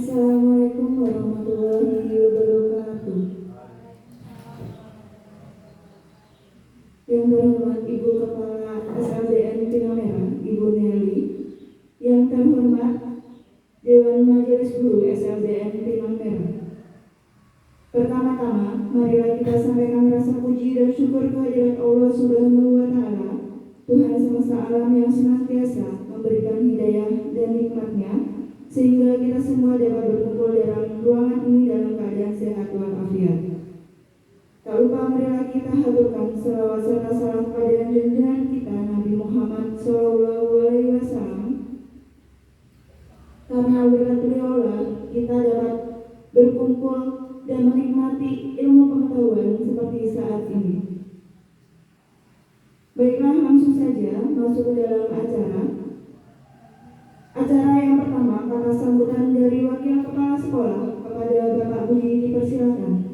Assalamualaikum warahmatullahi wabarakatuh. Yang terhormat Ibu Kepala SLDN Pinamera, Ibu Nelly. Yang terhormat Dewan Majelis Guru SLDN Pinamera. Pertama-tama, marilah kita sampaikan rasa puji dan syukur kehadirat Allah Subhanahu wa Ta'ala, Tuhan semesta alam yang senantiasa memberikan hidayah dan nikmat-Nya, sehingga kita semua dapat berkumpul dalam ruangan ini dalam keadaan sehat walafiat. Tak lupa marilah kita haturkan selawat serta salam kepada junjungan kita Nabi Muhammad SAW. Karena berkat beliaulah kita dapat berkumpul dan menikmati ilmu pengetahuan seperti saat ini. Baiklah, langsung saja masuk ke dalam acara. Acara yang pertama, kata sambutan dari Wakil Kepala Sekolah kepada Bapak Budi dipersilakan.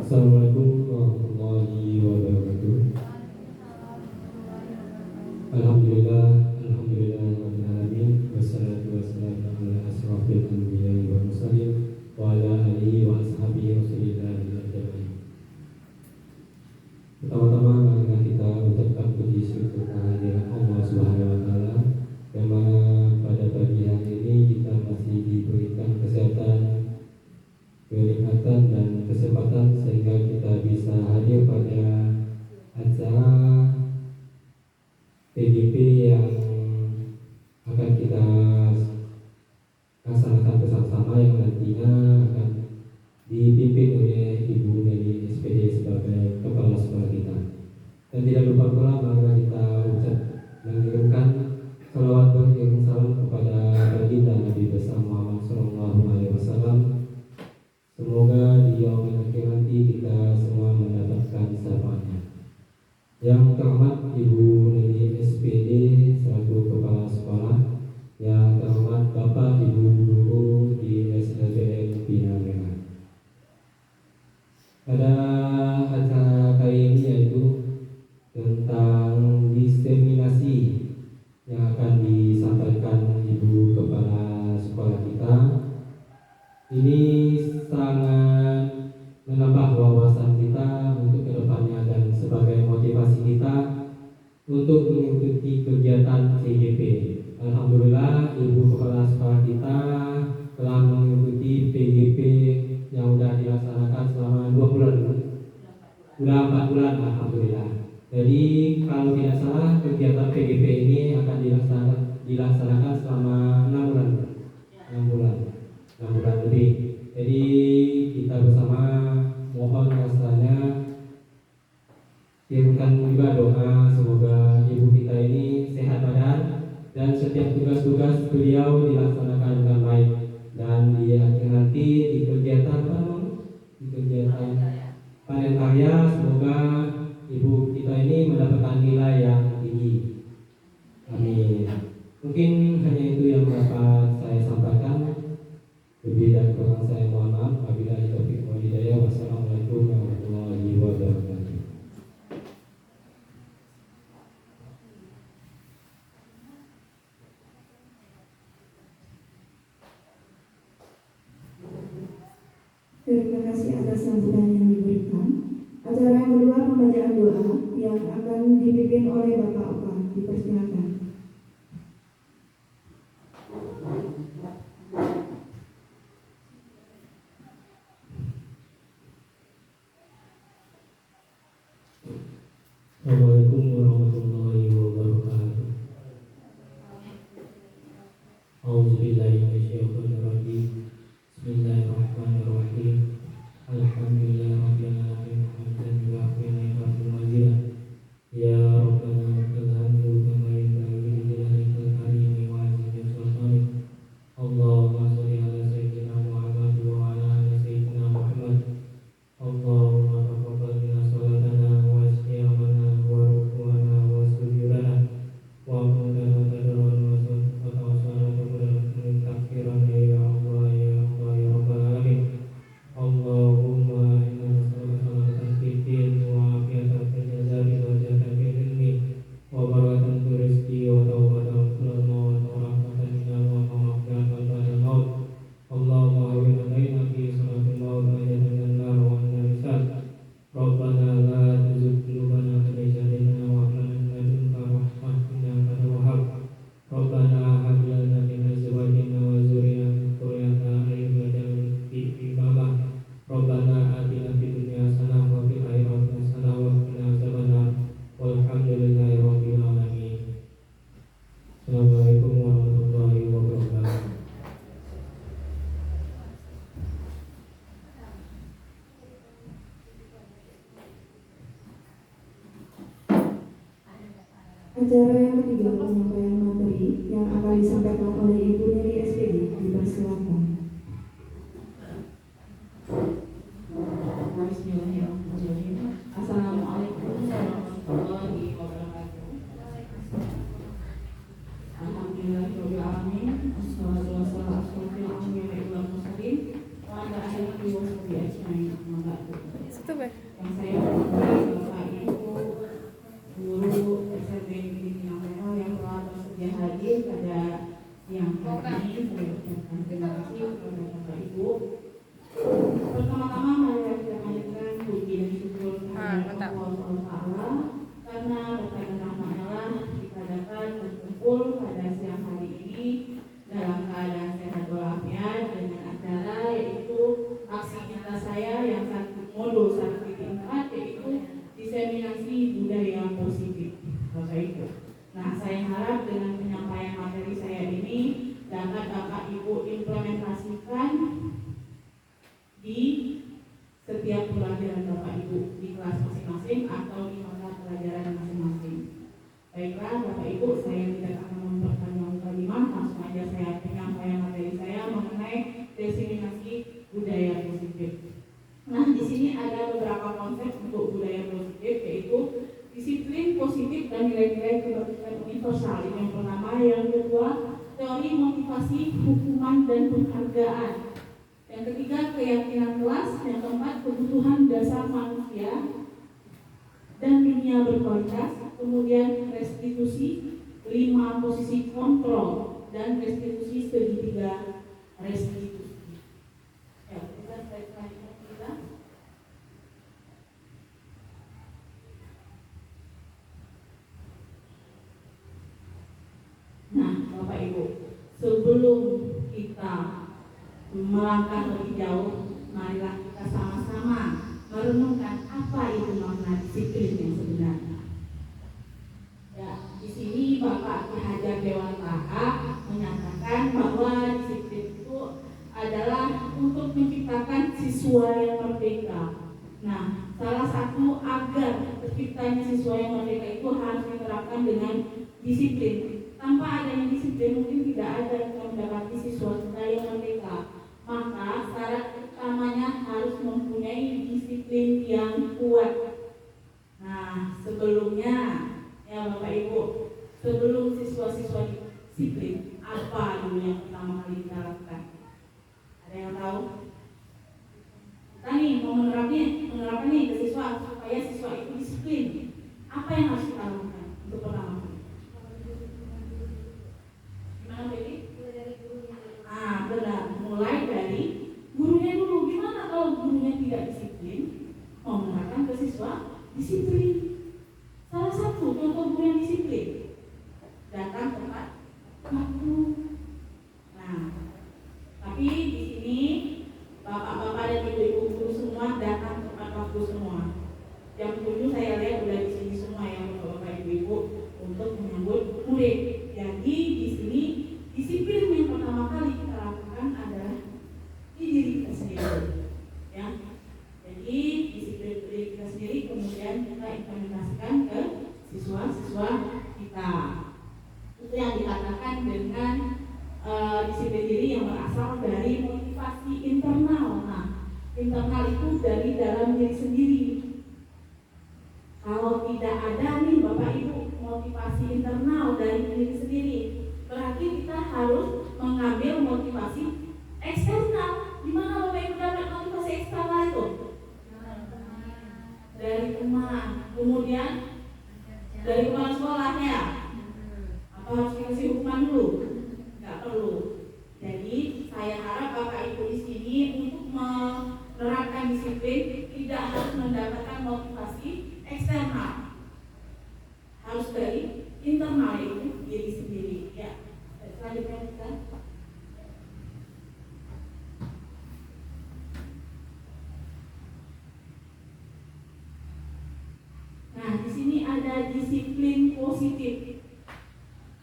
Assalamualaikum warahmatullahi wabarakatuh. Alhamdulillah rabbil alamin, wassalatu wassalamu ala asrofil anbiya'i wal mursalin wa ala alihi wa ashabihi rasulillahi ajma'in. Pertama-tama marilah kita ucapkan puji syukur kehadirat Allah Subhanahu wa Ta'ala, yang mana pada pagi hari ini kita masih diberikan kesehatan, kenikmatan dan kesempatan sehingga kita bisa hadir pada acara PGP yang akan kita laksanakan bersama-sama, yang nantinya akan dipimpin oleh Ibu Nelly SPD sebagai kepala sekolah kita. Dan tidak lupa pula marilah kita mengirimkan salawat berkirim salam kepada baginda Nabi besar Muhammad SAW. Semoga di yaumil akhir nanti kita semua mendapatkan syafaatnya. Yang terhormat Ibu Nelly SPD selaku kepala sekolah, yang terhormat Bapak Ibu guru di SLDN Pinamera. Pada acara kali ini yaitu tentang diseminasi yang akan disampaikan Ibu kepala sekolah kita. Ini sangat menambah wawasan kita untuk kedepannya dan sebagai motivasi kita untuk mengikuti kegiatan CGP. Alhamdulillah Ibu kepala sekolah kita telah mengikuti PGP yang sudah dilaksanakan selama 2 bulan, sudah 4 bulan alhamdulillah. Jadi kalau tidak salah kegiatan PGP ini akan dilaksanakan selama 6 bulan. 6 bulan lebih. Jadi kita bersama mohon rasanya kirimkan juga doa semoga ibu kita ini sehat badan dan setiap tugas-tugas beliau dilaksanakan dengan baik, dan di akhir nanti di kegiatan panen karya semoga ibu kita ini mendapatkan nilai yang tinggi. Amin. Mungkin hanya itu yang dapat saya sampaikan. Lebih dan kurang saya mohon maaf. Wabillahi taufiq wal hidayah. Wassalamualaikum warahmatullahi wabarakatuh. Terima kasih atas sambutan yang diberikan. Acara yang kedua, pembacaan doa yang akan dipimpin oleh Bapak Oka. Dipersilakan. Assalamualaikum warahmatullahi wabarakatuh. A'udzubillahi minasyaitonirrajim. Bismillahirrahmanirrahim. Alhamdulillahirabbil alamin. Hamdan yu'affi ni'matul wazira. Ya Rabbana lakal hamdu kama yanbaghi li jalalika karimi wa 'azimi sultanik. Allahumma shalli ala sayyidina Muhammad wa ala ali sayyidina Muhammad. Allahumma taqabbal minna salatana wa siyamana wa ruku'ana Acara yang ketiga, penyampaian materi yang akan disampaikan oleh Ibu Neri SPD, dipersilakan. Bismillahirrahmanirrahim. Assalamualaikum warahmatullahi wabarakatuh. Alhamdulillahirabbil alamin. Wassalatu wassalamu ala asyrofil mursalin wa ala alihi wa sahbihi ajmain. Amma ba'du. Yang saya hormati Bapak Ibu guru SMP Negeri Tinamero yang telah bersedia hadir pada siang hari ini, saya ucapkan terima kasih kepada Bapak Ibu. Pertama-tama mari kita panjatkan puji dan syukur kepada Allah Taala karena berkat rahmat-Nya lah kita dapat berkumpul pada siang hari ini dalam keadaan sehat walafiat dengan acara yaitu aksi nyata saya yang modul 1.4 yaitu diseminasi budaya positif, Bapak Ibu. Nah, saya harap dengan penyampaian materi saya ini dapat Bapak Ibu implementasikan di setiap pelajaran Bapak Ibu di kelas masing-masing atau di mata pelajaran masing-masing. Baiklah Bapak Ibu, saya tidak akan memperpanjang kalimat, langsung aja saya penyampaian materi saya mengenai diseminasi budaya positif. Nah, di sini ada beberapa konsep untuk budaya positif, yaitu disiplin positif dan nilai-nilai kebajikan universal. Ini yang pertama. Yang kedua, teori motivasi, hukuman dan penghargaan. Yang ketiga, keyakinan kelas. Yang keempat, kebutuhan dasar manusia dan dunia berkualitas. Kemudian restitusi, 5 posisi kontrol dan restitusi segitiga restitusi. Ya, kita selanjutnya kita. Nah, Bapak Ibu, sebelum kita melangkah lebih jauh, marilah kita sama-sama merenungkan apa itu makna disiplin yang sebenarnya. Ya, di sini Bapak Ki Hajar Dewantara menyatakan bahwa disiplin itu adalah untuk menciptakan siswa yang merdeka. Nah, salah satu agar terciptanya siswa yang merdeka itu harus diterapkan dengan disiplin. Tanpa adanya disiplin mungkin tidak ada yang mendapati siswa kita yang merdeka. Maka syarat utamanya harus mempunyai disiplin yang kuat. Nah, sebelumnya ya Bapak Ibu, sebelum siswa-siswa disiplin, apa dulu yang pertama kali kita lakukan? Ada yang tahu? Kita nih mau menerapkan nih ke siswa supaya siswa itu disiplin. Apa yang harus kita lakukan untuk pertama kali? Gimana Bapak? Benar, mulai dari gurunya dulu. Gimana kalau gurunya tidak disiplin, mau menerapkan ke siswa disiplin? Salah satu contoh guru yang disiplin, datang tepat waktu. Nah, tapi di sini bapak-bapak dan ibu-ibu guru semua datang tepat waktu semua. Jam 7 saya lihat udah di sini semua ya bapak-bapak ibu-ibu untuk menyambut murid. Jadi di sini disiplin yang pertama kali kita lakukan adalah di diri kita sendiri. Ya. Jadi disiplin diri kita sendiri kemudian kita implementasikan ke siswa-siswa kita. Itu yang dikatakan dengan disiplin diri yang berasal dari motivasi internal. Nah, internal itu dari dalam diri sendiri. Kalau tidak ada nih Bapak Ibu motivasi internal dari diri sendiri, berarti kita harus mengambil motivasi eksternal. Di mana Bapak Ibu dapat motivasi eksternal itu? Dari teman, kemudian dari kepala sekolahnya. Apa harus dikasih hukuman dulu? Nggak perlu. Jadi saya harap Bapak Ibu di sini untuk menerapkan disiplin tidak harus mendapatkan motivasi eksternal, harus dari internal itu diri sendiri. Ya, selanjutnya kita. Nah, di sini ada disiplin positif.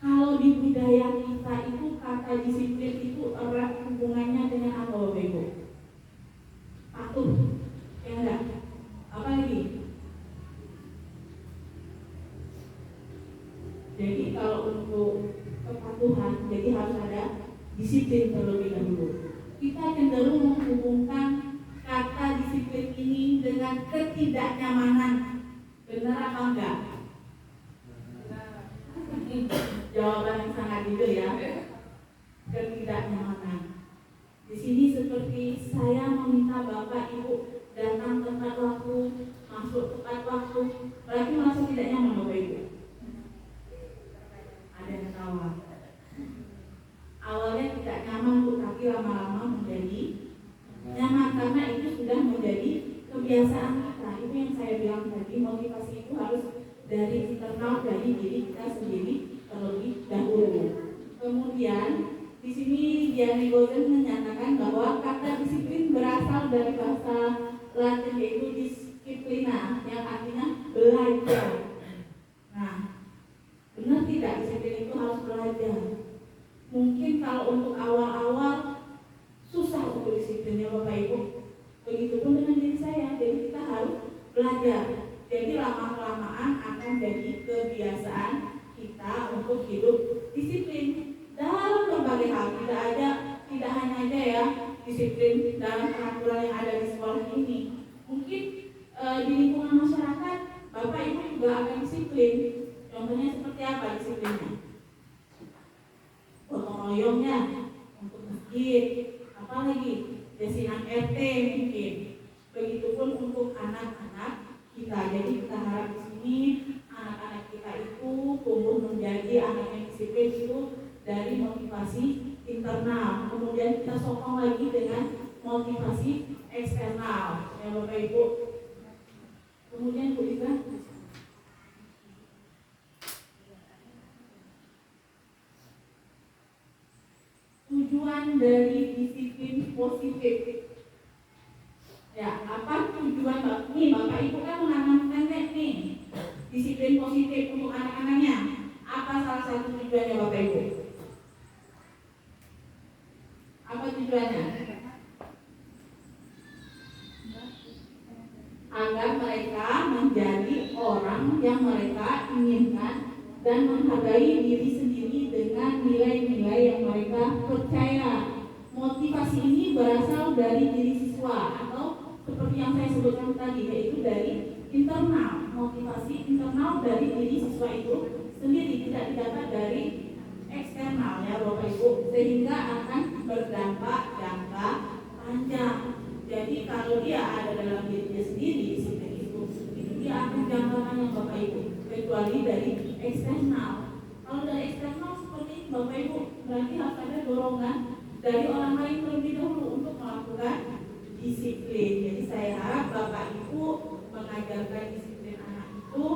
Kalau di budaya kita itu kata disiplin itu erat hubungannya dengan apa Bapak Ibu? Patuh, ya enggak? Apa lagi? Jadi kalau untuk kepatuhan, jadi harus ada disiplin terlebih dahulu. Kita cenderung menghubungkan kata disiplin ini dengan ketidaknyamanan. Benar apa enggak? Jawaban yang sangat jujur ya. Ketidaknyamanan. Di sini seperti saya meminta Bapak Ibu datang tepat waktu, masuk tepat waktu, berarti merasa tidak nyaman Bapak Ibu. Ada yang ketawa. Awalnya tidak nyaman, tapi lama-lama menjadi nyaman karena itu sudah menjadi kebiasaan kita. Itu yang saya bilang tadi, motivasi itu harus dari internal, dari diri kita sendiri terlebih dahulu. Kemudian di sini Diane Golden menyatakan bahwa kata disiplin berasal dari bahasa Latin yaitu disiplina yang artinya belajar. Nah, benar tidak disiplin itu harus belajar? Mungkin kalau untuk awal-awal susah untuk disiplinnya Bapak Ibu. Begitupun dengan diri saya, jadi kita harus belajar. Jadi lama-kelamaan akan jadi kebiasaan kita untuk hidup disiplin dalam berbagai hal. Tidak hanya aja ya disiplin dalam peraturan yang ada di sekolah ini. Mungkin di lingkungan masyarakat Bapak Ibu juga akan disiplin. Contohnya seperti apa disiplinnya? Gotong royongnya untuk masjid, apalagi desinan RT mungkin. Begitupun untuk anak-anak kita. Jadi kita harap di sini anak-anak kita itu tumbuh menjadi anak yang disiplin itu dari motivasi internal. Kemudian kita sokong lagi dengan motivasi eksternal. Ya Bapak Ibu. Kemudian Bu Ika. Tujuan dari disiplin positif. Ya, apa tujuan Bapak Ibu kan menanamkan nih disiplin positif untuk anak-anaknya. Apa salah satu tujuannya Bapak Ibu? Apa tujuannya? Agar mereka menjadi orang yang mereka inginkan dan menghargai diri sendiri dengan nilai-nilai yang mereka percaya. Motivasi ini berasal dari diri siswa atau seperti yang saya sebutkan tadi, yaitu dari internal. Motivasi internal dari diri siswa itu sendiri, tidak didapat dari eksternal ya Bapak Ibu, sehingga akan berdampak jangka panjang. Jadi kalau dia ada dalam dirinya sendiri disiplin itu dia akan jangka panjang Bapak Ibu, kecuali dari eksternal. Kalau dari eksternal seperti ini Bapak Ibu, berarti harus ada dorongan dari orang lain terlebih dahulu untuk melakukan disiplin. Jadi saya harap Bapak Ibu mengajarkan disiplin anak itu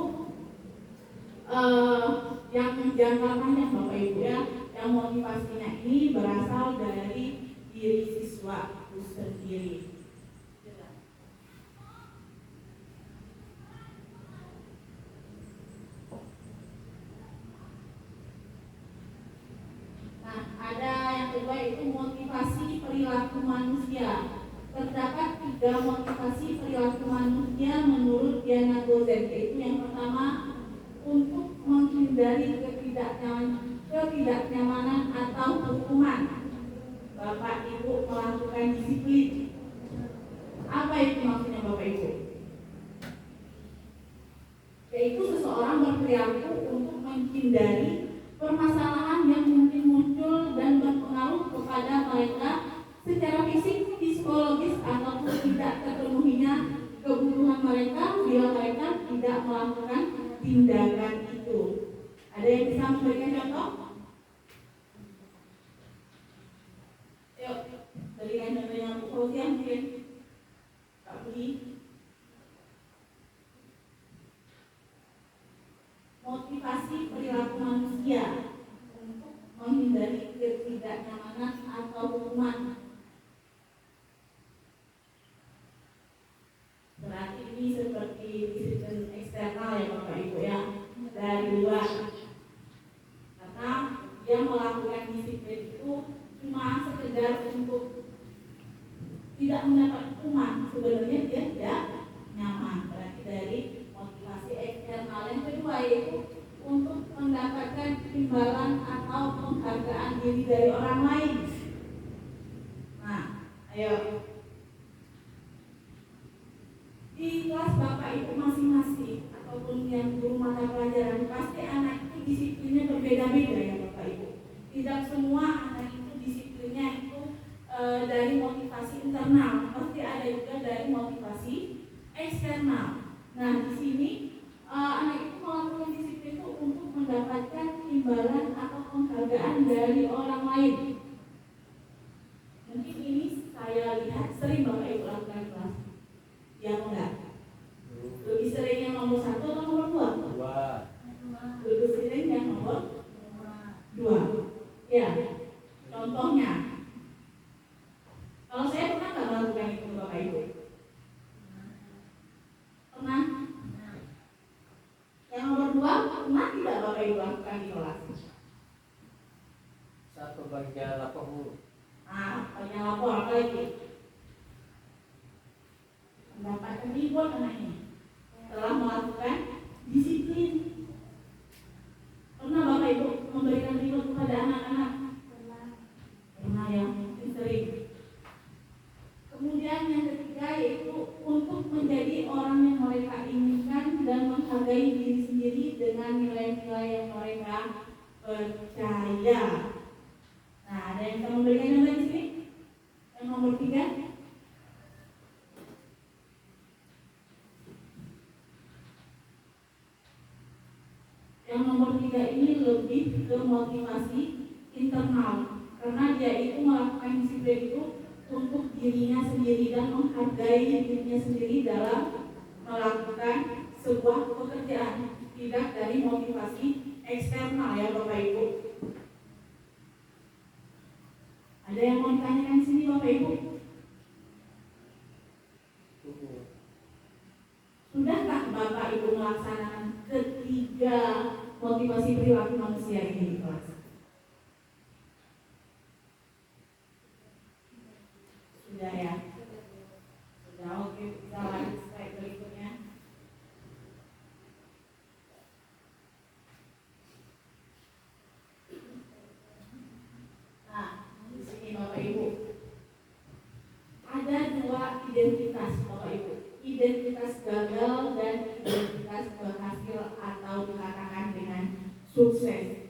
yang jangka panjang Bapak Ibu ya, yang motivasinya ini berasal dari diri siswa itu sendiri. Nah, ada yang kedua itu motivasi perilaku manusia. Terdapat 3 motivasi perilaku manusia menurut Diana Gozen, yaitu yang pertama untuk menghindari ketidaknyamanan atau hukuman. Bapak Ibu melakukan disiplin. Apa itu maksudnya Bapak Ibu? Yaitu seseorang berperilaku untuk menghindari permasalahan yang mungkin muncul dan berpengaruh kepada mereka secara fisik, psikologis ataupun tidak terpenuhinya kebutuhan mereka bila mereka tidak melakukan tindakan itu. Ada yang bisa memberikan contoh? Yuk, berikan contohnya Bu Fauzia mungkin. Pak Budi. Motivasi perilaku manusia untuk menghindari ketidaknyamanan atau hukuman. Berarti ini seperti disiplin eksternal ya Bapak Ibu ya, dari luar. Karena dia melakukan disiplin itu cuma sekedar untuk tidak mendapat hukuman, sebenarnya dia tidak nyaman. Berarti dari motivasi eksternal. Yang kedua yaitu untuk mendapatkan imbalan atau penghargaan diri dari orang lain. Nah, ayo. Di kelas Bapak Ibu masing-masing ataupun yang guru mata pelajaran, pasti anak itu disiplinnya berbeda-beda ya Bapak Ibu. Tidak semua anak itu disiplinnya itu dari motivasi internal, pasti ada juga dari motivasi eksternal. Nah, di sini anak itu melakukan disiplin itu untuk mendapatkan imbalan atau penghargaan dari orang lain. Mungkin ini saya lihat sering Bapak Ibu lakukan di kelas. Ya enggak? Lebih sering yang nomor 1 atau nomor 2? 2. Lebih sering yang nomor 2. Ya. Contohnya, kalau saya pernah nggak melakukan itu Bapak Ibu? Pernah? Yang nomor 2 pernah tidak Bapak Ibu lakukan di kelas? Satu bagian lapor Bu. Bagian lapor apa lagi? Mendapatkan reward anak ini telah melakukan disiplin. Pernah Bapak Ibu memberikan reward kepada anak-anak? Pernah ya, mungkin sering. Kemudian yang ketiga yaitu untuk menjadi orang yang mereka inginkan dan menghargai diri sendiri dengan nilai-nilai yang mereka percaya. Nah, ada yang bisa memberikan yang lain di sini? Yang nomor 3. Yang nomor 3 ini lebih ke motivasi internal, karena dia itu melakukan disiplin itu untuk dirinya sendiri dan menghargai dirinya sendiri dalam melakukan sebuah pekerjaan, tidak dari motivasi eksternal ya Bapak Ibu. Ada yang mau ditanyakan di sini Bapak Ibu? Sudahkah Bapak Ibu melaksanakan ketiga motivasi perilaku manusia ini di kelas? Sudah ya? Sudah, oke, bisa lanjut slide berikutnya. Nah, di sini Bapak Ibu ada 2 identitas Bapak Ibu. Identitas gagal dan identitas berhasil atau dikatakan dengan sukses.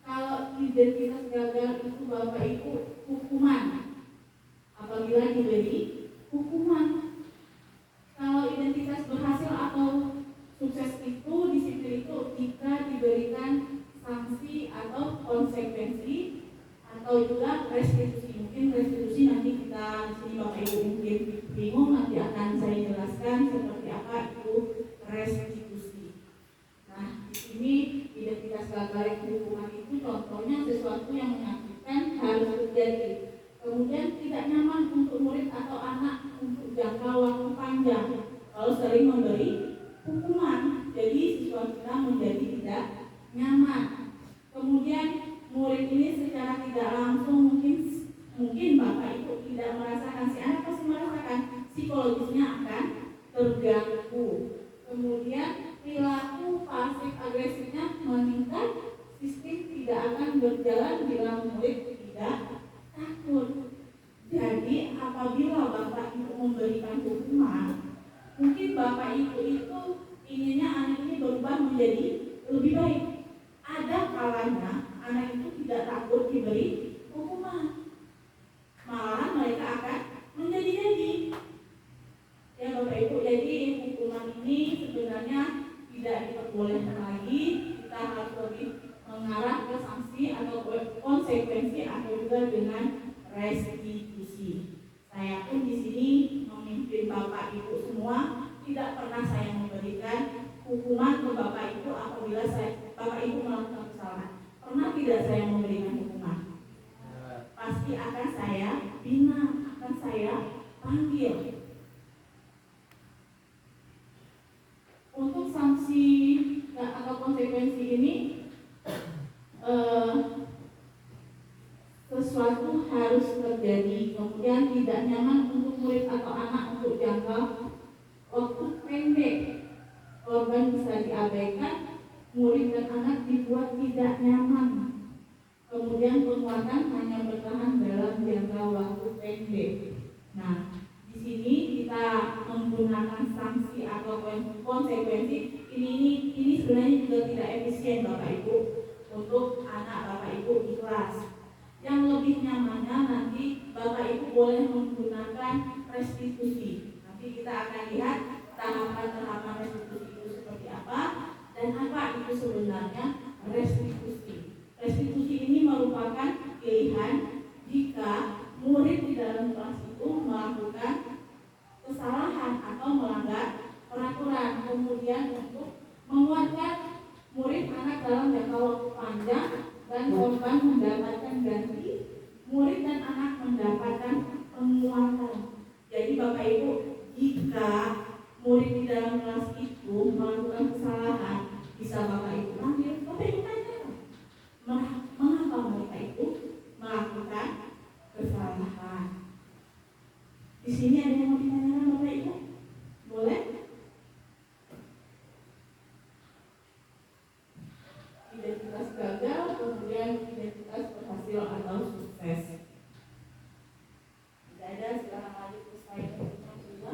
Kalau identitas gagal itu Bapak Ibu hukuman, apabila diberi hukuman. Kalau identitas berhasil atau sukses itu disiplin itu jika diberikan sanksi atau konsekuensi atau juga restitusi. Mungkin restitusi nanti kita di sini Bapak Ibu mungkin bingung, nanti akan saya jelaskan seperti apa itu restitusi. Nah, di sini identitas gagal hukuman itu contohnya sesuatu yang menyakitkan harus terjadi. Kemudian tidak nyaman untuk murid atau anak untuk jangka waktu panjang kalau sering memberi hukuman. Jadi siswa kita menjadi tidak nyaman. Kemudian murid ini secara tidak langsung mungkin Bapak Ibu tidak merasakan, si anak pasti merasakan, psikologisnya akan terganggu. Kemudian perilaku pasif agresifnya meningkat, sistem tidak akan berjalan bila murid tidak takut. Jadi apabila Bapak Ibu memberikan hukuman, mungkin Bapak Ibu itu inginnya anak ini berubah menjadi lebih baik. Ada kalanya anak itu tidak takut diberi hukuman, malahan mereka akan menjadi-jadi. Ya Bapak Ibu, jadi hukuman ini sebenarnya tidak diperbolehkan lagi. Kita harus lebih mengarah ke sanksi atau konsekuensi atau juga dengan restitusi. Saya pun di sini memimpin Bapak Ibu semua, tidak pernah saya memberikan hukuman ke Bapak Ibu apabila Bapak Ibu melakukan kesalahan. Pernah tidak saya memberikan hukuman? Pasti akan saya bina, akan saya panggil. Untuk sanksi atau konsekuensi ini sesuatu harus terjadi, kemudian tidak nyaman untuk murid atau anak untuk jangka waktu pendek. Korban bisa diabaikan, murid dan anak dibuat tidak nyaman. Kemudian penguatan hanya bertahan dalam jangka waktu pendek. Nah, di sini kita menggunakan sanksi atau konsekuensi. Ini sebenarnya juga tidak efisien Bapak Ibu untuk anak Bapak Ibu di kelas. Yang lebih nyamannya nanti Bapak Ibu boleh menggunakan restitusi. Nanti kita akan lihat tahapan-tahapan restitusi itu seperti apa dan apa itu sebenarnya restitusi. Restitusi ini merupakan pilihan jika murid di dalam kelas itu melakukan kesalahan atau melanggar peraturan, kemudian untuk menguatkan murid anak dalam jangka waktu panjang dan korban mendapatkan ganti, murid dan anak mendapatkan penguatan. Jadi Bapak Ibu, jika murid di dalam kelas itu melakukan kesalahan, bisa Bapak Ibu panggil, Bapak Ibu tanya, mengapa mereka itu melakukan kesalahan? Di sini ada yang mau ditanyakan Bapak Ibu? Boleh? Identitas gagal, kemudian identitas berhasil atau sukses. Tidak ada, silakan lanjut ke slide berikutnya.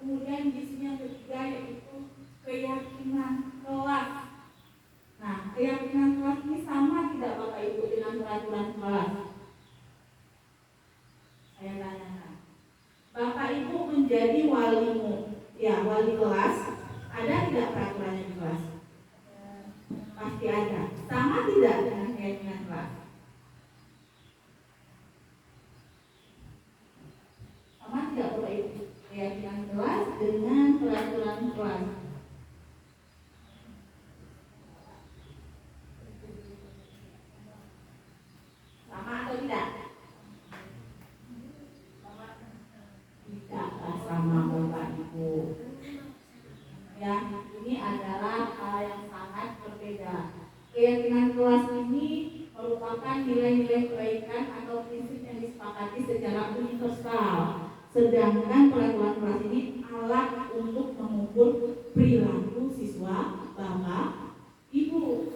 Kemudian di sini yang ketiga yaitu keyakinan kelas. Nah, keyakinan kelas ini sama tidak Bapak Ibu dengan peraturan kelas? Saya tanyakan. Bapak Ibu menjadi wali kelas, ada tidak peraturannya di kelas? Pasti ada. Sama tidak dengan keyakinan kelas? Sama tidak Bapak Ibu? Keyakinan kelas dengan peraturan kelas. Sama atau tidak? Tidaklah sama Bapak Ibu. Ya, ini adalah hal yang sangat berbeda. Keyakinan kelas ini merupakan nilai-nilai kebaikan atau prinsip yang disepakati secara universal. Sedangkan peraturan kelas ini alat untuk mengukur perilaku siswa Bapak Ibu.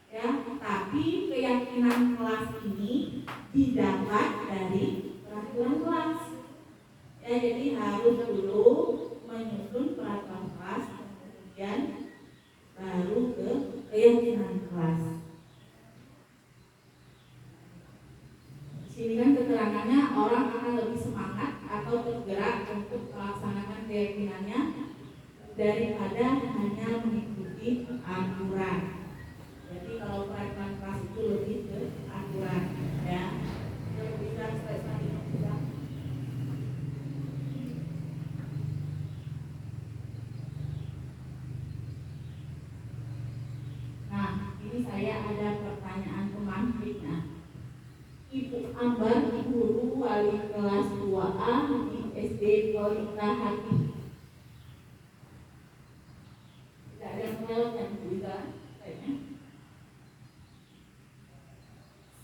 Ya, tapi keyakinan kelas ini didapat dari peraturan kelas. Ya, jadi harus dulu menyusun peraturan kelas, kemudian baru ke keyakinan kelas. Sini kan keterangannya orang akan lebih semangat atau tergerak untuk melaksanakan keyakinannya daripada hanya mengikuti aturan. Jadi kalau peraturan kelas itu lebih ke aturan, ya. Kita bisa selesai. Nah, ini saya ada pertanyaan pemantiknya. Ibu Ambar, guru wali kelas 2A di SD Kolita Hati. Tidak ada yang menjawab yang juga,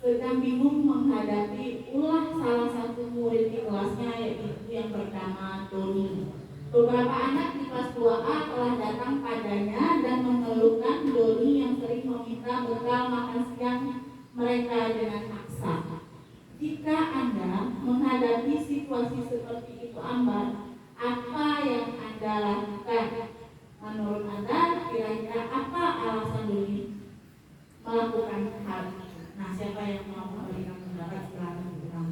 sedang bingung menghadapi ulah salah satu murid di kelasnya, yaitu yang bernama Doni. Beberapa anak di kelas 2A telah datang padanya dan mengeluhkan Doni yang sering meminta bekal makan siang mereka dengan paksa. Jika Anda menghadapi situasi seperti itu Ambar, apa yang Anda lakukan? Menurut Anda, kira-kira apa alasan Doni melakukan hal itu? Nah, siapa yang mau memberikan pendapat silakan berang.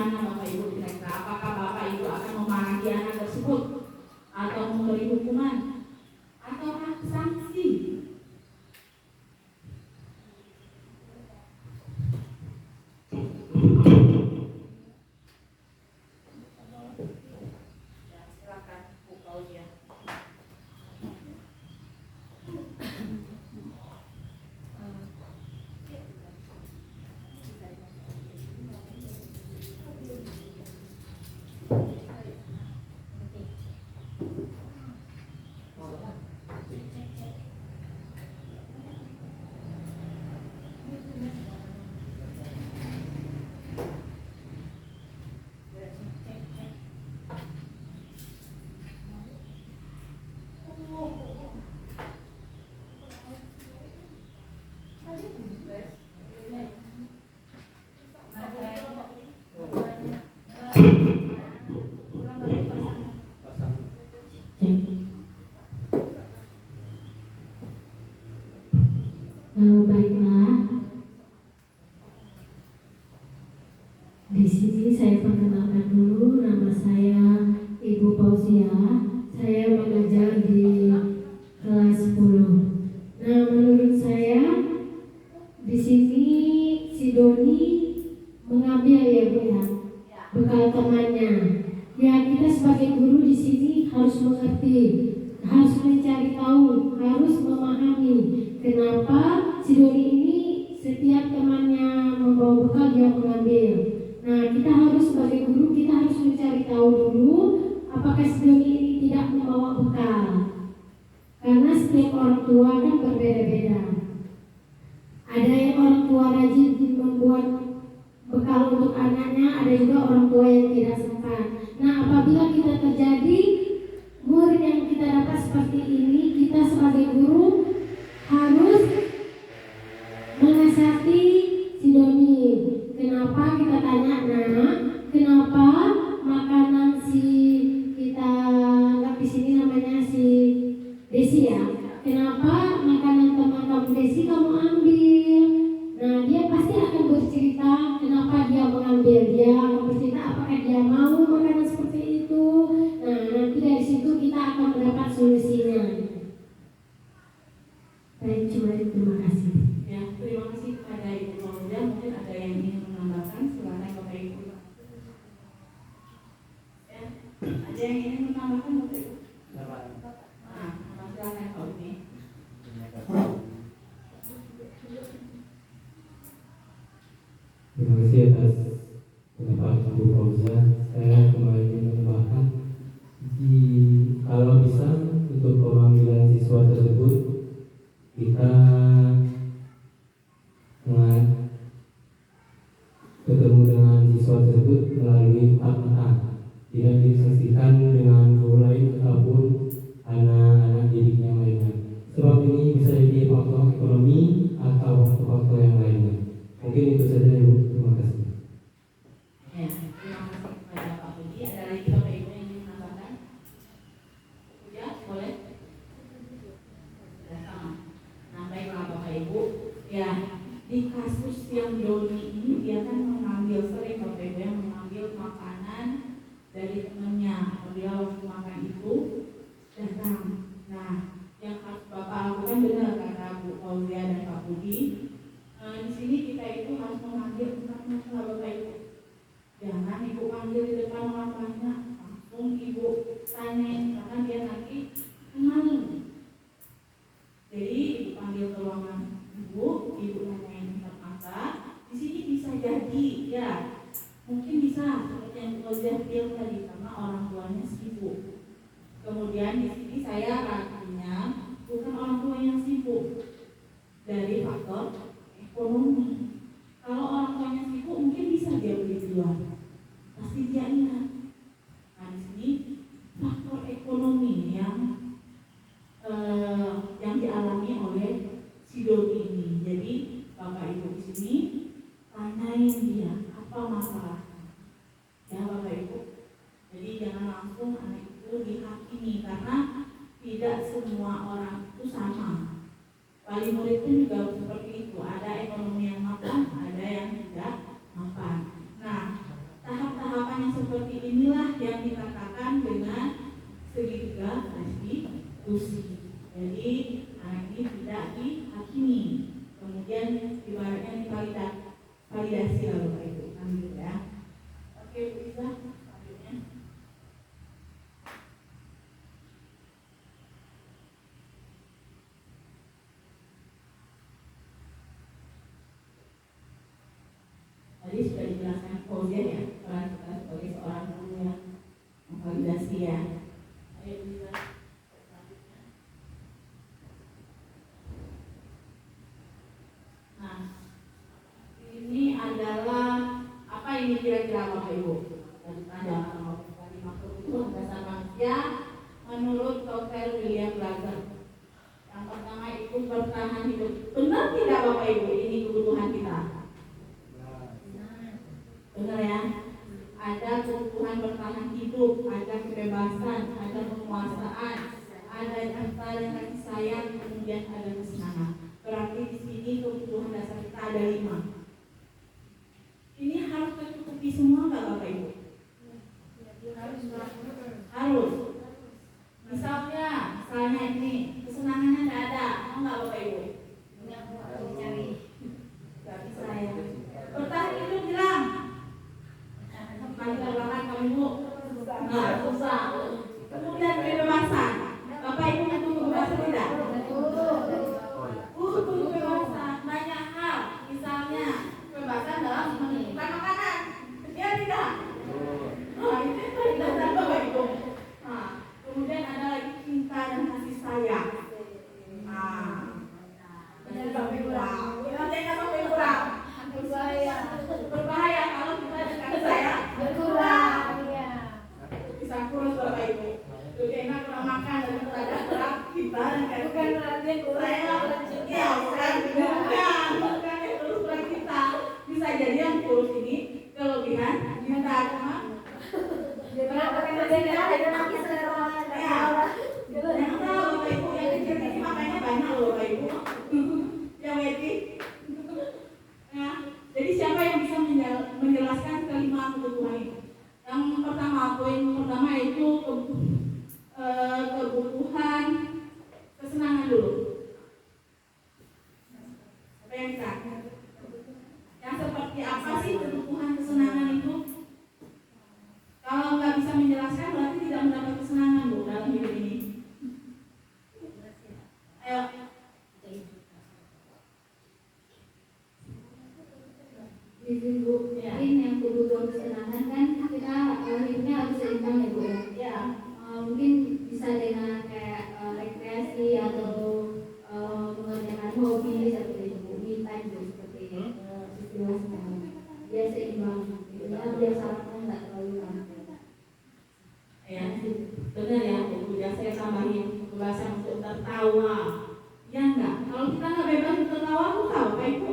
bagaimana Bapak Ibu kira-kira? Apakah Bapak Ibu akan memarahi anak tersebut atau memberi hukuman atau sanksi? Ya, silakan Bu Fauzia. Baiklah, di sini saya perkenalkan dulu, nama saya Ibu Fauzia. Saya mengajar di kelas 10. Nah, menurut saya di sini si Doni mengambil ya Bu ya, bekal temannya. Ya, kita sebagai guru di sini harus mengerti, harus mencari tahu, harus memahami kenapa si Doni ini setiap temannya membawa bekal dia mengambil. Nah, kita harus sebagai guru kita harus mencari tahu dulu apakah si Doni ini tidak membawa bekal. Karena setiap orang tua kan berbeda-beda. Ada yang orang tua rajin membuat bekal untuk anaknya, ada juga orang tua yang tidak sempat. Nah, apabila kita terjadi murid yang kita dapat seperti ini, kita sebagai guru harus menasihati si Doni. Kenapa kita tanya, nah, kenapa makanan si kita anggap di sini namanya si Desi ya? Kenapa makanan teman kamu Desi kamu ambil? Nah, dia pasti akan bercerita kenapa dia mengambil. Dia akan bercerita apakah dia mau makanan seperti itu. Nah, nanti dari situ kita akan mendapat solusinya. Baik, cuma itu, terima kasih. Ya, terima kasih kepada Ibu Fauzia. Mungkin ada yang ingin menambahkan, silakan Bapak Ibu. Ya, ada yang ingin menambahkan Bapak Ibu? Nah, silakan Pak Uni. Terima kasih atas pendapat Ibu Fauzia. Saya kembali menambahkan, kalau bisa untuk pemanggilan siswa tersebut kita ketemu dengan siswa tersebut melalui tatap muka, tidak disaksikan dengan guru lain ataupun anak-anak didik yang lainnya. Sebab ini bisa jadi faktor ekonomi atau faktor yang lainnya. Mungkin itu saja Ibu. Terima kasih. Ya, terima kasih kepada Pak Budi. Ada lagi Bapak Ibu yang ingin menambahkan? Ya, boleh? Ya, sama. Nah, baiklah Bapak Ibu. Ya, di kasus yang Doni ini dia kan mengambil sering Bapak Ibu yang mengambil makanan dari temannya apabila waktu makan itu datang. Nah, yang harus Bapak lakukan benar kata Bu Fauzia dan Pak Budi. Di sini kita itu harus mengambil tempat Bapak Ibu. Jangan Ibu panggil di depan orang banyak, langsung Ibu tanya karena dia nanti kenal. Jadi Ibu panggil ke ruangan Ibu tanyain tempat masak. Di sini bisa jadi ya, mungkin bisa seperti yang Bu Fauzia bilang tadi karena orang tuanya sibuk. Kemudian di sini saya ragunya bukan orang tua yang sibuk, dari faktor ekonomi. Kalau orang tuanya sibuk mungkin bisa dia beli di luar, pasti dia ingat. Nah, di sini faktor ekonomi yang dialami oleh si Doni ini. Jadi Bapak Ibu di sini tanyain dia apa masalahnya, ya Bapak Ibu. Jadi jangan langsung anak itu dihakimi karena tidak semua orang itu sama. Wali murid pun juga seperti itu. Ada ekonomi yang mapan, ada yang tidak mapan. Nah, tahap seperti inilah yang dikatakan dengan segitiga restitusi. Jadi anak ini tidak dihakimi, kemudian ibaratnya validasi lah Bapak Ibu, kan gitu ya. Oke, Bu Isa, selanjutnya. Tadi sudah dijelaskan Fauzia ya, peran kita sebagai seorang guru yang memvalidasi ya. Ayo Bu Isa. Nah, ini adalah apa ini kira-kira Bapak Ibu? Dan ada kalimat kebutuhan dasar manusia menurut Dr. William Blaser. Yang pertama itu bertahan hidup. Benar tidak Bapak Ibu? Ini kebutuhan kita. Benar ya? Ada kebutuhan bertahan hidup, ada kebebasan, ada penguasaan, ada cinta dan kasih sayang, kemudian ada kesenangan. Berarti di sini kebutuhan dasar kita ada 5. Ini harus tercukupi semua nggak Bapak Ibu? Harus. Misalnya ini kesenangannya nggak ada, mau nggak Bapak Ibu? Nggak bisa ya. Bertahan hidup bilang. Nanti belakang kamu nggak susah. Kemudian kebebasan. Bapak Ibu butuh kebebasan tidak? Butuh kebebasan. Banyak hal. Misalnya kebebasan dalam menentukan makanan. Ya tidak? Nah, itu dasar Bapak Ibu. Nah, kemudian ada lagi cinta dan kasih sayang. Nah, benar sampai kurang. Kita sampai kurang. Berbahaya kalau kita dengan saya berkurang. Bisa kurus Bapak Ibu. Jadi enak kurang makan dan ada kurang kita dan bukan berarti saya bukan yang kurus kurang kita. Bisa jadi yang kurus ini kelebihan kita cuma. Yang tahu Bapak Ibu yang kecil ini makanya banyak loh Bapak Ibu. Yang weti. Nah, jadi siapa yang bisa menjelaskan kelima kebutuhan itu? Yang pertama, poin pertama itu kebutuhan kesenangan dulu. Apa yang bisa? Yang seperti apa sih kebutuhan kesenangan itu? Kalau nggak bisa menjelaskan berarti tidak mendapat kesenangan Bu dalam hidup ini. Ayo. Izin Bu, mungkin yang kebutuhan kesenangan kan kita hidupnya harus seimbang ya Bu ya. Ya. Mungkin bisa dengan kayak rekreasi atau mengerjakan hobi seperti itu Bu, me time Bu, seperti istilah sekarang. Dia seimbang, ya dia syaratnya nggak terlalu lama. Ya, benar ya Bu. Ya saya tambahin kebebasan untuk tertawa. Ya enggak? Kalau kita nggak bebas untuk tertawa, aku tahu Pak Ibu.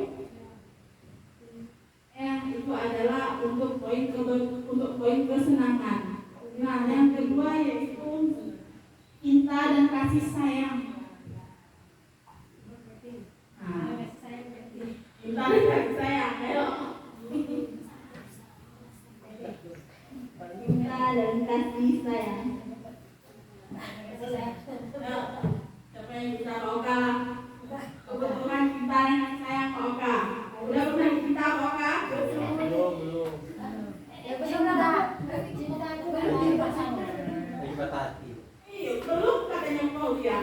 Itu adalah untuk poin kesenangan. Nah, yang kedua yaitu cinta dan kasih sayang. Nah, cinta dan kasih sayang, ayo. Cinta dan kasih sayang. Ayo, siapa yang bisa Pak Oka? Kebetulan cinta dan kasih sayang Pak Oka. Udah pernah cinta Pak Oka? Belum. Lagi patah hati. Iya, belum katanya mau ya.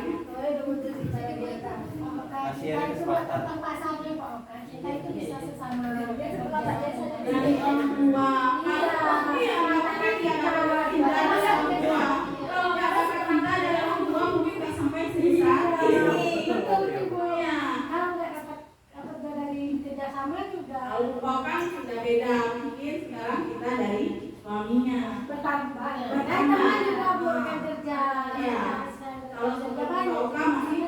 Masih ada kesempatan. Dari orang tua. Iya, makanya dia dapat cinta dari orang tua. Kalau nggak dapat cinta dari orang tua mungkin nggak sampai sebesar ini. Iya. Kalau kan sudah beda, mungkin sekarang kita dari suaminya. Bertambah. Iya. Kalau seperti Oka masih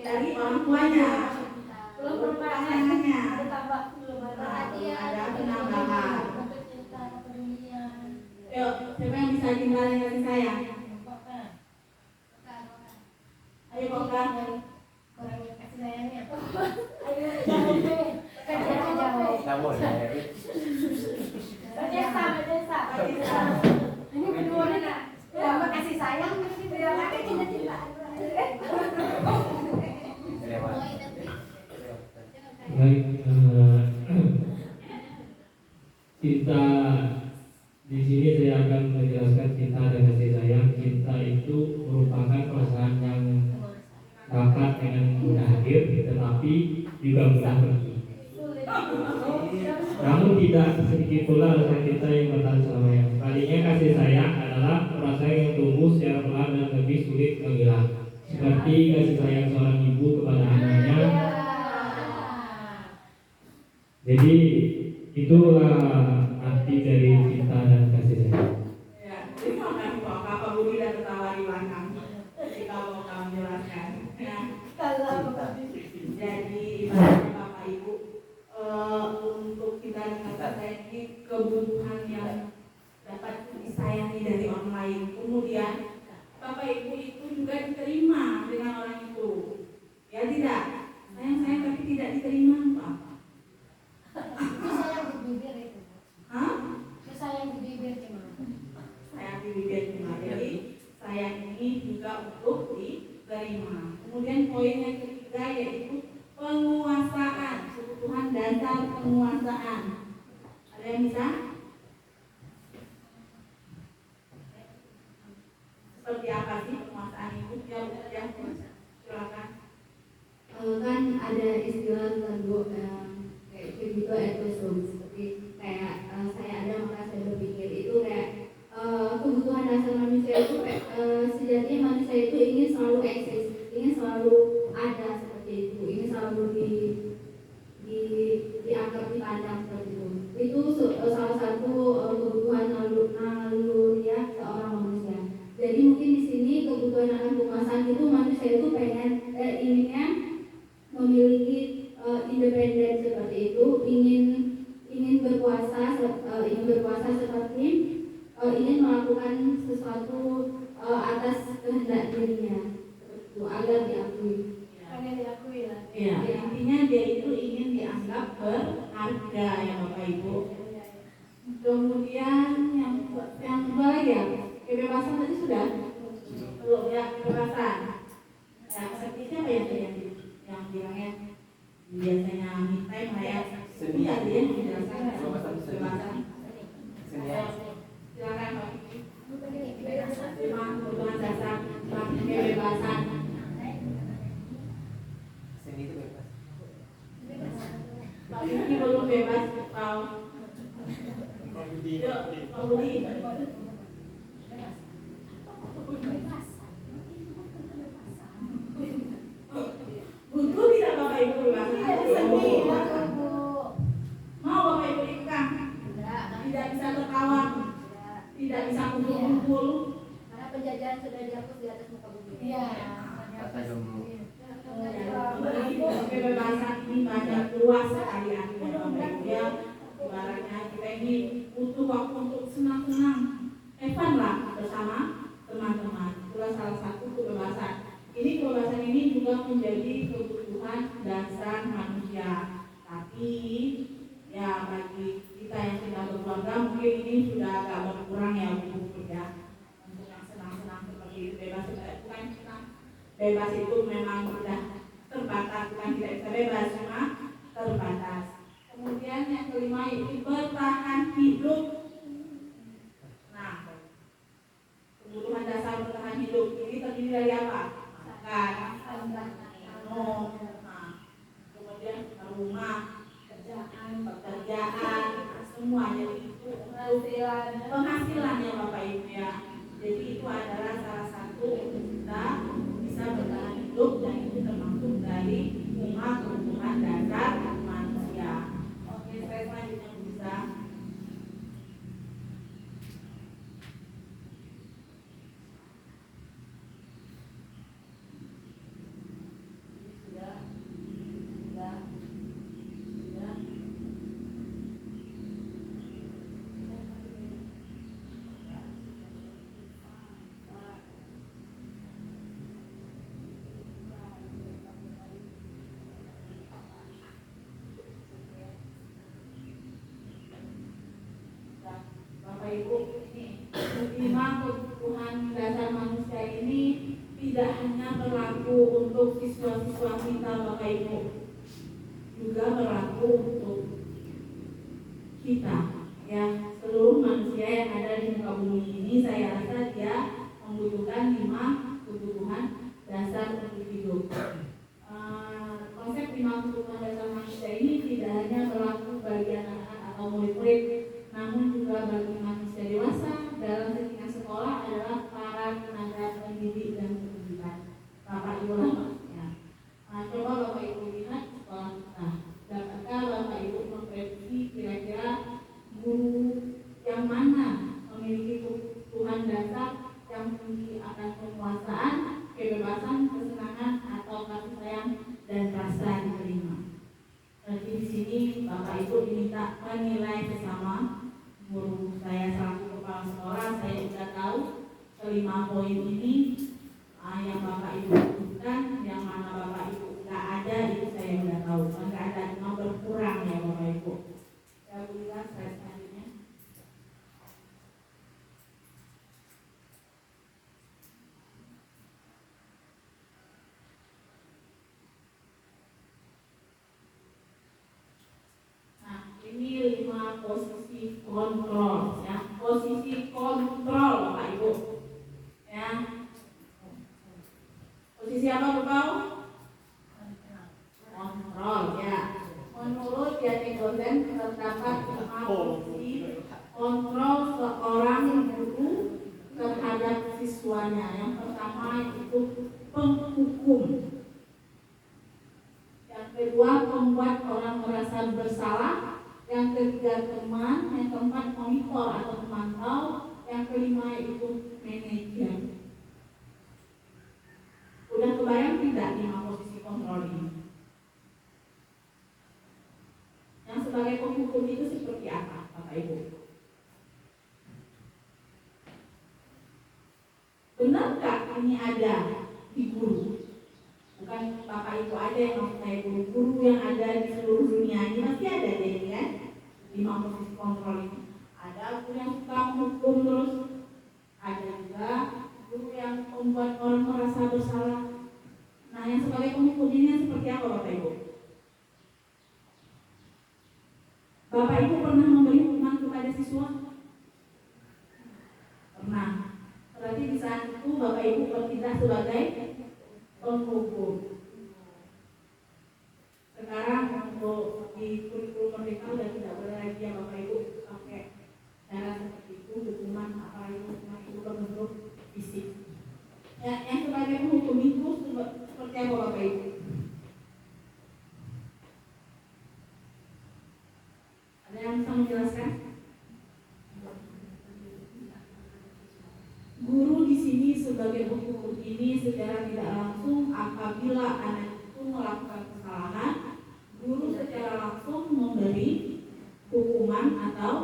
dari orang tuanya. Belum pasangannya. Ada penambahan. Yuk, siapa yang bisa cinta dan kasih sayang? Ayo Oka. Namun, Berdesa. juga mudah pergi. Namun tidak sedikit pula rasa cinta yang bertahan selamanya. Sebaliknya kasih sayang adalah perasaan yang tumbuh secara pelan dan lebih sulit menghilang. Seperti kasih sayang seorang ibu kepada anaknya. Jadi itulah arti dari cinta dan kasih sayang. Ya, terima kasih Kakak Budi dan ketawa di belakang. Jika mau kamu jelaskan. Ya. Jadi ibaratnya Bapak Ibu untuk kita dengan ini kebutuhan yang dapat disayangi dari orang lain. Kemudian Bapak Ibu itu juga diterima dengan orang itu. Ya tidak, sayang tapi tidak diterima apa? Itu sayang di bibir itu. Hah? Itu sayang di bibir gimana? Sayang di bibir cuma. Jadi sayang ini juga untuk diterima. Kemudian poin yang ketiga yaitu penguasaan, kebutuhan dasar penguasaan. Ada yang bisa? Seperti apa sih penguasaan itu? Ya, silakan. Kan ada istilah lagu kayak begitu etosum, seperti kayak saya ada maka saya berpikir itu kayak kebutuhan dasar manusia itu kayak sejatinya manusia itu ingin selalu eksis, ingin selalu ada seperti itu, ingin selalu dianggap dipandang seperti itu. Itu salah satu kebutuhan naluriah seorang manusia. Jadi mungkin di sini kebutuhan akan penguasaan itu manusia itu pengen inginnya memiliki independen seperti itu, ingin berkuasa seperti ingin melakukan sesuatu atas kehendak dirinya seperti itu agar diakui. Ya, intinya dia itu ingin dianggap berharga ya Bapak Ibu. Kemudian yang kedua lagi ya, kebebasan tadi sudah. Belum ya, kebebasan. Ya, seperti siapa yang bilangnya biasanya me time lah ya. Seni. Iya, dia yang menjelaskan kebebasan. Seni. Silakan Pak Kiki. Kebutuhan dasar kebebasan. Seni itu bebas. Pak Kiki belum bebas tahu. Yuk, Pak Budi. Butuh tidak Bapak Ibu kebebasan? Mau Bapak Ibu dikekang? Tidak bisa tertawa, tidak bisa kumpul-kumpul. Karena penjajahan sudah dihapus di atas muka bumi. Kata jomblo. Kebebasan ini banyak luas sekali artinya Bapak Ibu ya. Ibaratnya kita ini butuh waktu untuk senang-senang, fun lah bersama teman-teman. Itulah salah satu kebebasan. Ini kebebasan ini juga menjadi kebutuhan dasar manusia. Tapi ya bagi kita yang sudah berkeluarga mungkin ini sudah agak berkurang ya buku ya. Untuk yang senang-senang seperti itu bebas bukan senang. Bebas itu memang sudah terbatas, bukan tidak bisa bebas, cuma terbatas. Kemudian yang kelima itu bertahan hidup. Nah, kebutuhan dasar bertahan hidup ini terdiri dari apa? Makan, minum, kemudian rumah, pekerjaan, semua. Jadi itu penghasilan ya Bapak Ibu ya. Jadi itu adalah salah satu kita bisa bertahan hidup dan itu termasuk dari 5 kebutuhan dasar manusia. Oke, saya selanjutnya bisa. Bapak Ibu, ini 5 kebutuhan dasar manusia ini tidak hanya berlaku untuk siswa-siswa kita Bapak Ibu, juga berlaku untuk kita ya, seluruh manusia yang ada di muka bumi ini. Saya rasa dia membutuhkan 5 kebutuhan dasar untuk hidup. Konsep 5 kebutuhan dasar kelima poin ini yang Bapak Ibu butuhkan, yang mana Bapak Ibu nggak ada itu saya udah tahu, nggak ada, cuma berkurang ya Bapak Ibu. Saya berikan slide selanjutnya. Nah, ini 5 posisi kontrol ya, posisi kontrol Bapak Ibu ya. Posisi apa Bapak? Kontrol ya. Menurut Yati Gosen terdapat 5 posisi kontrol seorang guru terhadap siswanya. Yang pertama itu penghukum. Yang kedua membuat orang merasa bersalah. Yang ketiga teman. Yang keempat monitor atau memantau. Yang kelima itu manajer. Udah kebayang tidak 5 posisi kontrol ini? Yang sebagai penghukum itu seperti apa, Bapak Ibu? Benarkah ini ada di guru? Bukan Bapak Ibu ada yang maksud saya, guru-guru yang ada di seluruh dunia ini pasti ada deh kan? 5 posisi kontrol ini. Ada guru yang suka menghukum terus, ada juga guru yang membuat orang merasa bersalah. Nah, yang sebagai penghukum ini seperti apa Bapak Ibu? Bapak Ibu pernah memberi hukuman kepada siswa? Pernah. Berarti di saat itu Bapak Ibu bertindak sebagai penghukum. Sekarang untuk di kurikulum merdeka sudah tidak boleh lagi ya Bapak Ibu pakai cara seperti itu, hukuman apalagi hukuman itu berbentuk fisik. Ya, yang sebagai penghukum itu seperti apa Bapak Ibu? Ada yang bisa menjelaskan? Guru di sini sebagai penghukum ini secara tidak langsung apabila anak itu melakukan kesalahan, guru secara langsung memberi hukuman atau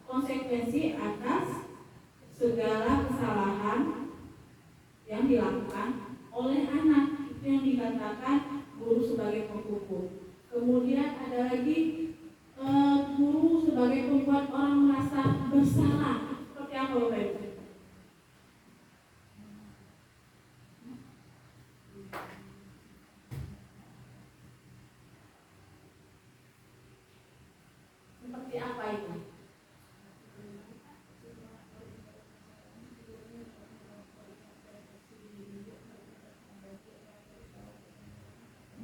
konsekuensi atas segala kesalahan yang dilakukan oleh anak. Itu yang dikatakan guru sebagai penghukum. Kemudian ada lagi guru sebagai pembuat orang merasa bersalah. Seperti apa Bapak Ibu? Seperti apa itu?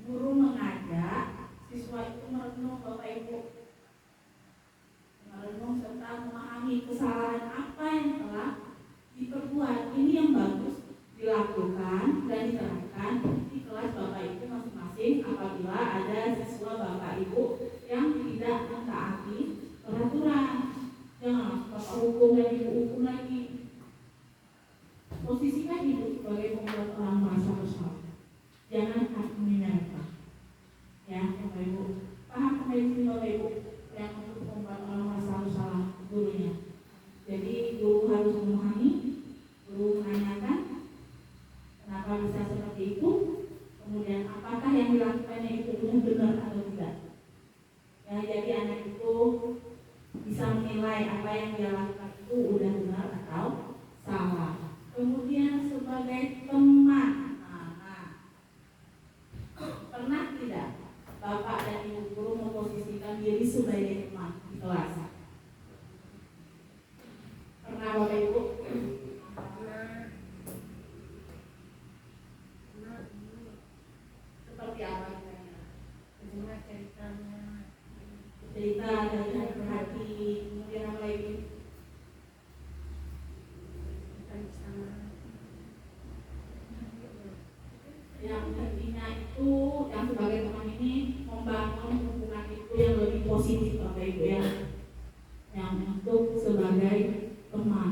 Guru mengajak siswa itu merenung Bapak Ibu, merenung serta memahami kesalahan apa yang telah diperbuat. Ini yang bagus dilakukan dan diterapkan di kelas Bapak Ibu masing-masing apabila ada siswa Bapak Ibu yang tidak mentaati peraturan. Jangan Bapak hukum lagi, hukum lagi. Posisikan ibu sebagai pembuat orang merasa bersalah. Jangan hakimi mereka. Ya, Bapak Ibu. Paham kembali Bapak Ibu yang untuk membuat orang merasa bersalah gurunya. Jadi guru harus memahami, guru menanyakan kenapa bisa seperti itu, kemudian apakah yang dilakukannya itu benar atau tidak. Ya, jadi anak itu bisa menilai apa yang dia lakukan itu udah benar atau salah. Kemudian sebagai teman, pernah tidak Bapak dan Ibu guru memposisikan diri sebagai teman di kelas? Pernah Bapak Ibu? Seperti apa? Cerita dari hati, kemudian apa lagi? Yang intinya itu yang sebagai teman ini membangun hubungan itu yang lebih positif Bapak Ibu ya, yang untuk sebagai teman.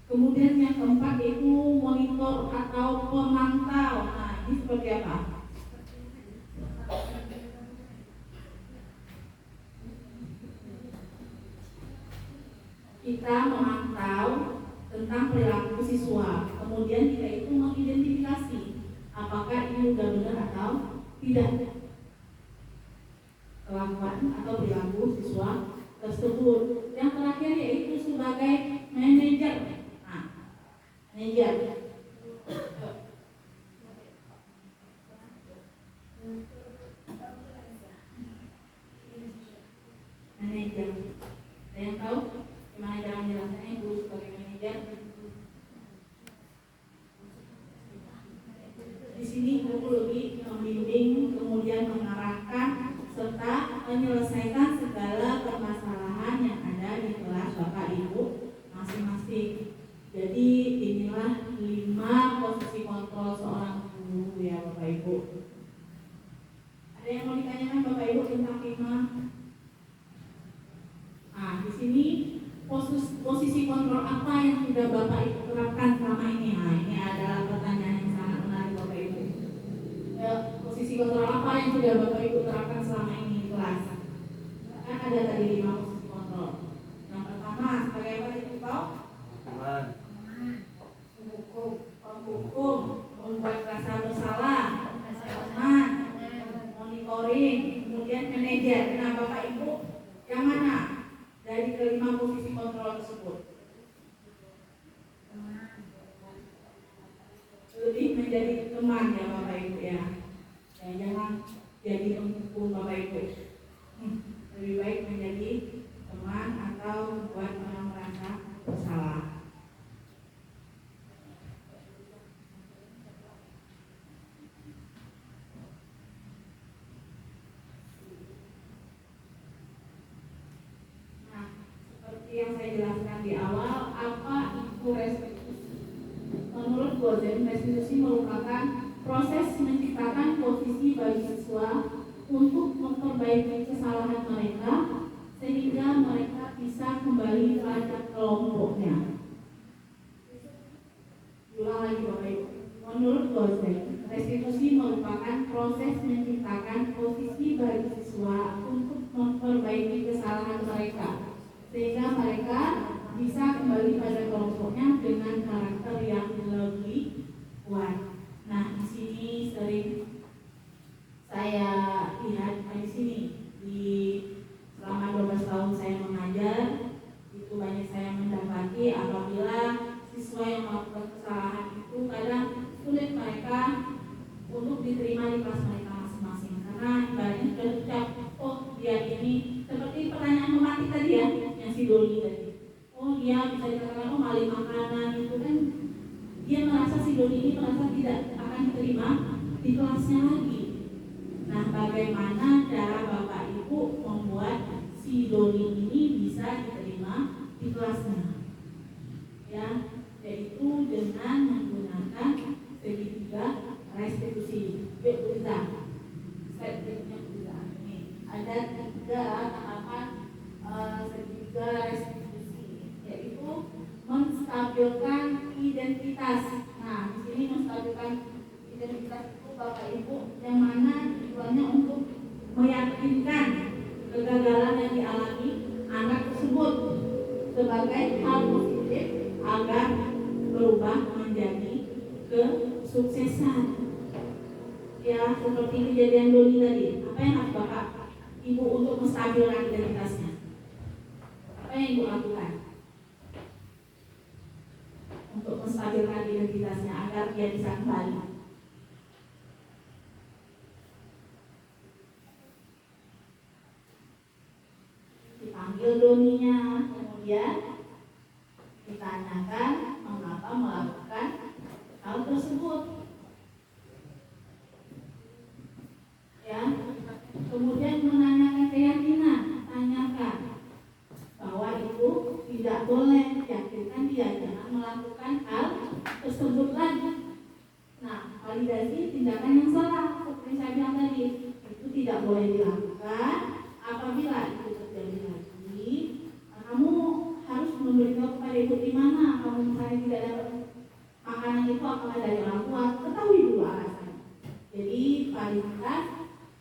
Kemudian yang keempat itu monitor atau pemantau. Nah, ini seperti apa? Kita memantau tentang perilaku siswa. Kemudian kita itu mengidentifikasi apakah ini sudah benar atau tidak kelakuan atau perilaku siswa tersebut. Yang terakhir yaitu sebagai manajer. Nah, manajer. Manajer. Ada yang tahu gimana cara menjelaskannya Bu sebagai manajer? Di sini guru lebih membimbing, kemudian mengarahkan serta menyelesaikan segala permasalahan yang ada di kelas Bapak Ibu masing-masing. Jadi inilah 5 posisi kontrol seorang guru ya Bapak Ibu. Ada yang mau ditanyakan Bapak Ibu tentang 5? Nah, di sini posisi kontrol apa yang sudah Bapak Ibu terapkan selama ini? Nah, ini adalah pertanyaan yang sangat menarik Bapak Ibu. Ya, posisi kontrol apa yang sudah Bapak Ibu terapkan selama ini di kelas? Kan ada tadi 5 posisi kontrol. Yang pertama, sebagai apa itu tahu? Hukum, membuat rasa bersalah, teman, monitoring, kemudian manajer. Nah, Bapak Ibu yang mana dari kelima posisi kontrol tersebut? Lebih menjadi teman ya Bapak Ibu ya. Jangan jadi penghukum Bapak Ibu. Lebih baik menjadi teman atau membuat orang merasa bersalah. Yang saya jelaskan di awal, apa itu restitusi? Menurut Gozen, restitusi merupakan proses menciptakan posisi bagi siswa untuk memperbaiki kesalahan mereka sehingga mereka bisa kembali pada kelompoknya. Ulang lagi Bapak Ibu. Menurut Gozen, restitusi merupakan proses menciptakan posisi bagi siswa untuk memperbaiki kesalahan mereka sehingga mereka bisa kembali pada kelompoknya dengan karakter yang lebih kuat. Nah, di sini sering saya lihat di sini selama 12 tahun saya mengajar, itu banyak saya mendapati apabila siswa yang melakukan kesalahan itu kadang sulit mereka untuk diterima di kelas mereka masing-masing karena ibaratnya sudah ucap, oh dia ini seperti pertanyaan mematik tadi ya, si Doni tadi. Oh dia bisa dikatakan maling makanan itu kan, dia merasa si Doni ini merasa tidak akan diterima di kelasnya lagi. Nah, bagaimana cara Bapak Ibu membuat si Doni ini bisa diterima di kelasnya? Ya, yaitu dengan menggunakan segitiga restitusi. Yuk kita segitiga kita. Nih, ada 3 tahapan segitiga restitusi, yaitu menstabilkan identitas. Nah, di sini menstabilkan identitas itu Bapak Ibu yang mana tujuannya untuk meyakinkan kegagalan yang dialami anak tersebut sebagai hal positif agar berubah menjadi kesuksesan. Ya, seperti kejadian Doni tadi. Apa yang harus Bapak Ibu untuk menstabilkan identitasnya? Apa yang Ibu lakukan untuk menstabilkan identitasnya agar dia bisa kembali? Dipanggil Doninya, kemudian ditanyakan mengapa melakukan hal tersebut. Ya, kemudian menanyakan keyakinan, tanyakan bahwa itu tidak boleh, yakinkan dia jangan melakukan hal tersebut lagi. Nah, validasi tindakan yang salah seperti saya bilang tadi, itu tidak boleh dilakukan. Apabila itu terjadi lagi, kamu harus memberitahu kepada ibu di mana kamu misalnya tidak dapat makanan itu, apakah dari orang tua, ketahui dulu alasan. Jadi validitas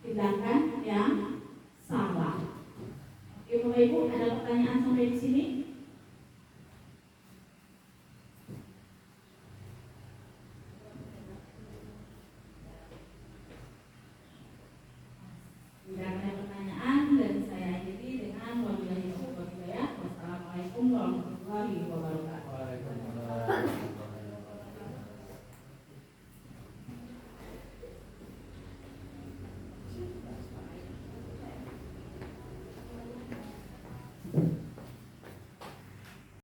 tindakan yang salah. Oke Bapak Ibu, ada pertanyaan sampai di sini? wabarakatuh. Waalaikumsalam.